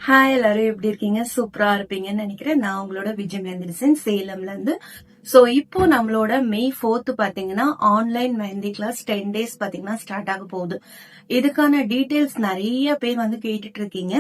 Hi எல்லாரும் எப்படி இருக்கீங்க? சூப்பரா இருப்பீங்கன்னு நினைக்கிறேன். நான் உங்களோட விஜய் மெஹந்திசன் சேலம்ல இருந்து. சோ இப்போ நம்மளோட மே 4th பாத்தீங்கன்னா ஆன்லைன் மெஹந்தி கிளாஸ் 10 டேஸ் பாத்தீங்கன்னா ஸ்டார்ட் ஆக போகுது. இதுக்கான டீடைல்ஸ் நிறைய பேர் கேட்டுட்டு இருக்கீங்க.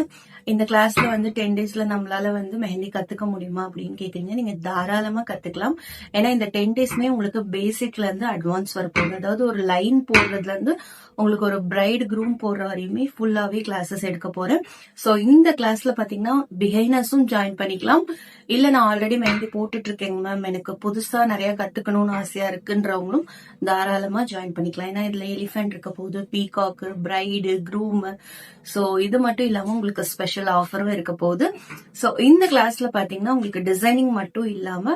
இந்த கிளாஸ்ல 10 டேஸ்ல நம்மளால மெஹந்தி கத்துக்க முடியுமா அப்படின்னு கேக்குறீங்க. நீங்க தாராளமா கத்துக்கலாம். ஏன்னா இந்த 10 டேஸ்மே உங்களுக்கு பேசிக்ல இருந்து அட்வான்ஸ் வரப்போகுது. அதாவது ஒரு லைன் போடுறதுல இருந்து உங்களுக்கு ஒரு பிரைட் க்ரூம் போடுற வரையுமே ஃபுல்லாவே கிளாஸஸ் எடுக்க போறேன். சோ இந்த கிளாஸ்ல பாத்தீங்கன்னா பிகைனர்ஸும் ஜாயின் பண்ணிக்கலாம். இல்ல நான் ஆல்ரெடி மெஹந்தி போட்டுட்டு இருக்கேங்க மேம், எனக்கு புதுசா நிறைய கத்துக்கணும்னு ஆசையா இருக்குன்றவங்களும் தாராளமா ஜாயின் பண்ணிக்கலாம். ஏன்னா இதுல எலிஃபென்ட் இருக்க போகுது, பீகாக்கு, பிரைடு, க்ரூம். சோ இது மட்டும் இல்லாம உங்களுக்கு ஸ்பெஷல் ஆஃபரும் இருக்க போகுது. சோ இந்த கிளாஸ்ல பாத்தீங்கன்னா உங்களுக்கு டிசைனிங் மட்டும் இல்லாம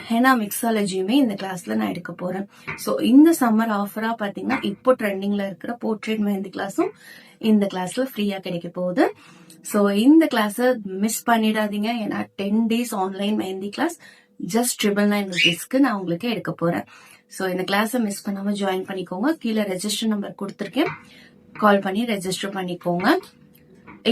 ஹெனா மிக்ஸாலஜியுமே இந்த கிளாஸ்ல நான் எடுக்க போறேன். சோ இந்த சம்மர் ஆஃபரா பாத்தீங்கன்னா இப்போ ட்ரெண்டிங்ல இருக்கிற போர்ட்ரேட் மெஹந்தி கிளாஸும் இந்த கிளாஸ்ல ஃப்ரீயா கிடைக்க போகுது. சோ இந்த கிளாஸ மிஸ் பண்ணிடாதீங்க. ஏன்னா 10 days online mehndi class just 999 rupeesக்கு நான் உங்களுக்கு எடுக்க போறேன். சோ இந்த கிளாஸ மிஸ் பண்ணாம ஜாயின் பண்ணிக்கோங்க. கீழே ரெஜிஸ்டர் நம்பர் கொடுத்திருக்கேன், கால் பண்ணி ரெஜிஸ்டர் பண்ணிக்கோங்க.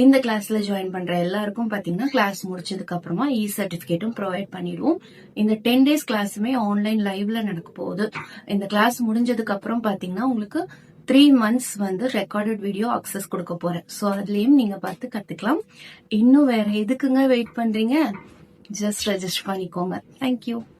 இந்த கிளாஸ்ல ஜாயின் பண்ற எல்லாருக்கும் பாத்தீங்கன்னா கிளாஸ் முடிச்சதுக்கு அப்புறமா சர்டிபிகேட்டும் ப்ரொவைட் பண்ணிடுவோம். இந்த 10 டேஸ் கிளாஸுமே ஆன்லைன் லைவ்ல நடக்க போகுது. இந்த கிளாஸ் முடிஞ்சதுக்கு அப்புறம் பாத்தீங்கன்னா உங்களுக்கு 3 months ரெக்கார்டட் வீடியோ அக்சஸ் கொடுக்க போறேன். சோ அதுலயும் நீங்க பார்த்து கத்துக்கலாம். இன்னும் வேற எதுக்குங்க வெயிட் பண்றீங்க? ஜஸ்ட் ரெஜிஸ்டர் பண்ணிக்கோங்க. தேங்க்யூ.